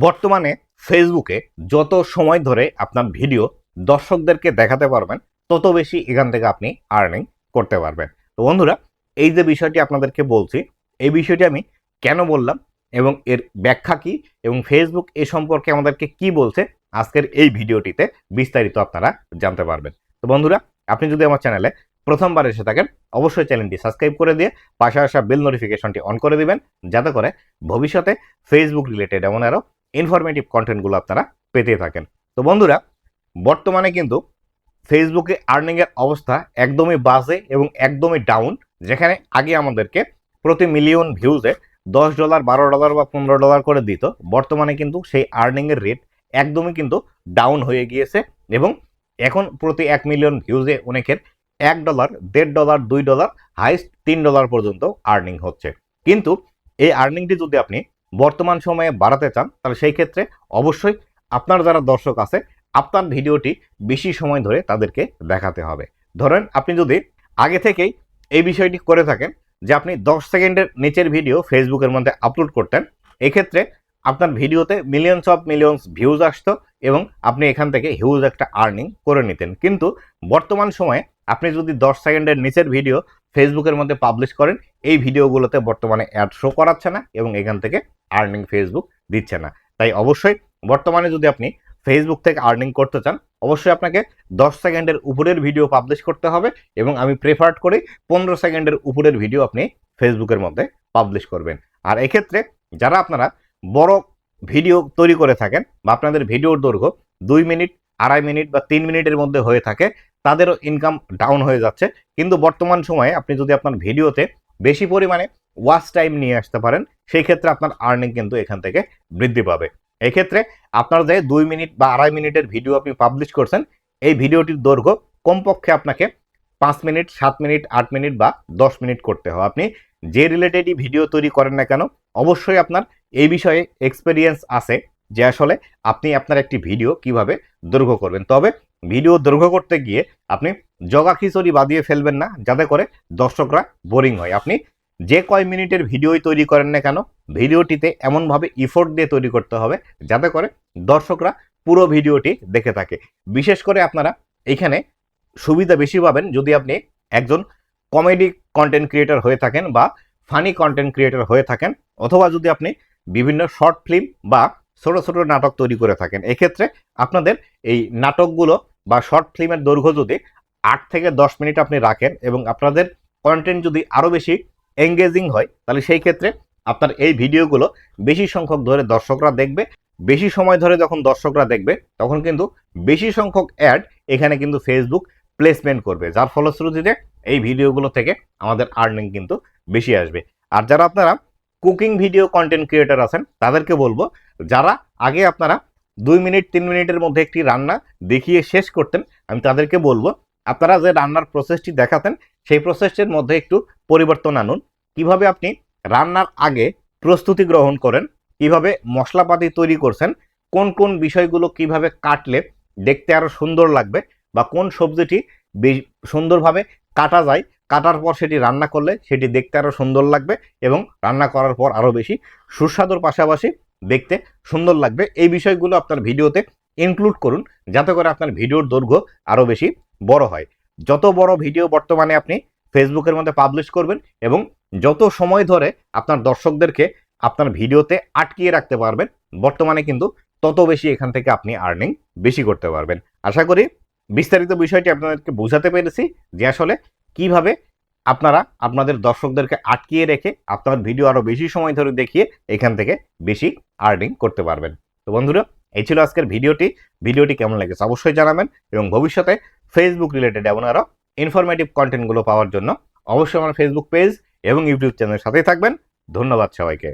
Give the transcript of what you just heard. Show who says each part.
Speaker 1: বর্তমানে ফেসবুকে যত সময় ধরে আপনার ভিডিও দর্শকদেরকে দেখাতে পারবেন তত বেশি এখান থেকে আপনি আর্নিং করতে পারবেন। তো বন্ধুরা, এই যে বিষয়টি আপনাদেরকে বলছি, এই বিষয়টি আমি কেন বললাম এবং এর ব্যাখ্যা কি এবং ফেসবুক এ সম্পর্কে আমাদেরকে কি বলছে, আজকের এই ভিডিওটিতে বিস্তারিত আপনারা জানতে পারবেন। তো বন্ধুরা, আপনি যদি আমার চ্যানেলে প্রথমবার এসে থাকেন, অবশ্যই চ্যানেলটি সাবস্ক্রাইব করে দিয়ে পাশে আসা বেল নোটিফিকেশনটি অন করে দিবেন, যাতে করে ভবিষ্যতে ফেসবুক রিলেটেড এমন আরও ইনফরমেটিভ কন্টেন্টগুলো আপনারা পেতে থাকেন। তো বন্ধুরা, বর্তমানে কিন্তু ফেসবুকে আর্নিংয়ের অবস্থা একদমই বাজে এবং একদমই ডাউন। যেখানে আগে আমাদেরকে প্রতি মিলিয়ন ভিউজে $10, $12 বা $15 করে দিত, বর্তমানে কিন্তু সেই আর্নিংয়ের রেট একদমই কিন্তু ডাউন হয়ে গিয়েছে এবং এখন প্রতি 1 মিলিয়ন ভিউজে অনেকের $1, $1.5, $2, হাইস্ট $3 পর্যন্ত আর্নিং হচ্ছে। কিন্তু এই আর্নিংটি যদি আপনি বর্তমান সময়ে বাড়াতে চান, তাহলে সেই ক্ষেত্রে অবশ্যই আপনার যারা দর্শক আছে, আপনার ভিডিওটি বেশি সময় ধরে তাদেরকে দেখাতে হবে। ধরেন আপনি যদি আগে থেকেই এই বিষয়টি করে থাকেন যে আপনি 10 সেকেন্ডের নিচের ভিডিও ফেসবুকের মধ্যে আপলোড করতেন, এক্ষেত্রে আপনার ভিডিওতে মিলিয়নস ভিউজ আসতো এবং আপনি এখান থেকে হিউজ একটা আর্নিং করে নিতেন। কিন্তু বর্তমান সময়ে আপনি যদি 10 সেকেন্ডের নিচের ভিডিও ফেসবুকের মধ্যে পাবলিশ করেন, এই ভিডিওগুলোতে বর্তমানে অ্যাড শো করাচ্ছে না এবং এখান থেকে আর্নিং ফেসবুক দিচ্ছে না। তাই অবশ্যই বর্তমানে যদি আপনি ফেসবুক থেকে আর্নিং করতে চান, অবশ্যই আপনাকে 10 সেকেন্ডের উপরের ভিডিও পাবলিশ করতে হবে এবং আমি প্রেফার্ড করি 15 সেকেন্ডের উপরের ভিডিও আপনি ফেসবুকের মধ্যে পাবলিশ করবেন। আর এক্ষেত্রে যারা আপনারা বড় ভিডিও তৈরি করে থাকেন বা আপনাদের ভিডিওর দৈর্ঘ্য 2 মিনিট, 2.5 মিনিট বা 3 মিনিটের মধ্যে হয়ে থাকে, তাদেরও ইনকাম ডাউন হয়ে যাচ্ছে। কিন্তু বর্তমান সময়ে আপনি যদি আপনার ভিডিওতে বেশি পরিমাণে ওয়াচ টাইম নিয়ে আসতে পারেন, সেই ক্ষেত্রে আপনার আর্নিং কিন্তু এখান থেকে বৃদ্ধি পাবে। এক্ষেত্রে আপনার যে 2 মিনিট বা 2.5 মিনিটের ভিডিও আপনি পাবলিশ করছেন, এই ভিডিওটির দৈর্ঘ্য কমপক্ষে আপনাকে 5 মিনিট, 7 মিনিট, 8 মিনিট বা 10 মিনিট করতে হবে। আপনি যে রিলেটেডই ভিডিও তৈরি করেন না কেন, অবশ্যই আপনার এই বিষয়ে এক্সপেরিয়েন্স আছে যে আসলে আপনি আপনার একটি ভিডিও কিভাবে দৈর্ঘ্য করবেন। তবে ভিডিও দৈর্ঘ্য করতে গিয়ে আপনি জগা খিচুড়ি বাদিয়ে ফেলবেন না, যাতে করে দর্শকরা বোরিং হয়। আপনি যে কয় মিনিটের ভিডিওই তৈরি করেন না কেন, ভিডিওটিতে এমনভাবে ইফোর্ট দিয়ে তৈরি করতে হবে যাতে করে দর্শকরা পুরো ভিডিওটি দেখে থাকে। বিশেষ করে আপনারা এখানে সুবিধা বেশি পাবেন যদি আপনি একজন কমেডি কন্টেন্ট ক্রিয়েটর হয়ে থাকেন বা ফানি কন্টেন্ট ক্রিয়েটর হয়ে থাকেন, অথবা যদি আপনি বিভিন্ন শর্ট ফিল্ম বা ছোট ছোট নাটক তৈরি করে থাকেন। এক্ষেত্রে আপনাদের এই নাটকগুলো বা শর্ট ফিল্মের দৈর্ঘ্য যদি 8 থেকে 10 মিনিট আপনি রাখেন এবং আপনাদের কন্টেন্ট যদি আরও বেশি এঙ্গেজিং হয়, তাহলে সেই ক্ষেত্রে আপনার এই ভিডিওগুলো বেশি সংখ্যক ধরে দর্শকরা দেখবে। বেশি সময় ধরে যখন দর্শকরা দেখবে, তখন কিন্তু বেশি সংখ্যক অ্যাড এখানে কিন্তু ফেসবুক প্লেসমেন্ট করবে, যার ফলশ্রুতিতে এই ভিডিওগুলো থেকে আমাদের আর্নিং কিন্তু বেশি আসবে। আর যারা আপনারা কুকিং ভিডিও কন্টেন্ট ক্রিয়েটর আছেন, তাদেরকে বলবো, যারা আগে আপনারা 2 মিনিট 3 মিনিটের মধ্যে একটি রান্না দেখিয়ে শেষ করতেন, আমি তাদেরকে বলবো আপনারা যে রান্নার প্রসেসটি দেখাতেন, সেই প্রসেসের মধ্যে একটু পরিবর্তন আনুন। কিভাবে আপনি রান্নার আগে প্রস্তুতি গ্রহণ করেন, কিভাবে মশলাপাতি তৈরি করছেন, কোন কোন বিষয়গুলো কিভাবে কাটলে দেখতে আরও সুন্দর লাগবে, বা কোন সবজিটি সুন্দরভাবে কাটা যায়, কাটার পর সেটি রান্না করলে সেটি দেখতে আরও সুন্দর লাগবে এবং রান্না করার পর আরও বেশি সুস্বাদুর পাশাপাশি দেখতে সুন্দর লাগবে, এই বিষয়গুলো আপনার ভিডিওতে ইনক্লুড করুন, যাতে করে আপনার ভিডিওর দৈর্ঘ্য আরও বেশি বড় হয়। যত বড় ভিডিও বর্তমানে আপনি ফেসবুকের মধ্যে পাবলিশ করবেন এবং যত সময় ধরে আপনার দর্শকদেরকে আপনার ভিডিওতে আটকিয়ে রাখতে পারবেন, বর্তমানে কিন্তু তত বেশি এখান থেকে আপনি আর্নিং বেশি করতে পারবেন। আশা করি বিস্তারিত বিষয়টি আপনাদেরকে বোঝাতে পেরেছি যে আসলে কিভাবে আপনারা আপনাদের দর্শকদেরকে আটকিয়ে রেখে আপনার ভিডিও আরও বেশি সময় ধরে দেখিয়ে এখান থেকে বেশি আর্নিং করতে পারবেন। তো বন্ধুরা, এই ছিল আজকের ভিডিওটি কেমন লেগেছে অবশ্যই জানাবেন এবং ভবিষ্যতে ফেসবুক রিলেটেড এমন আরও ইনফরমেটিভ কন্টেন্টগুলো পাওয়ার জন্য অবশ্যই আমার ফেসবুক পেজ এবং ইউটিউব চ্যানেলের সাথেই থাকবেন। ধন্যবাদ সবাইকে।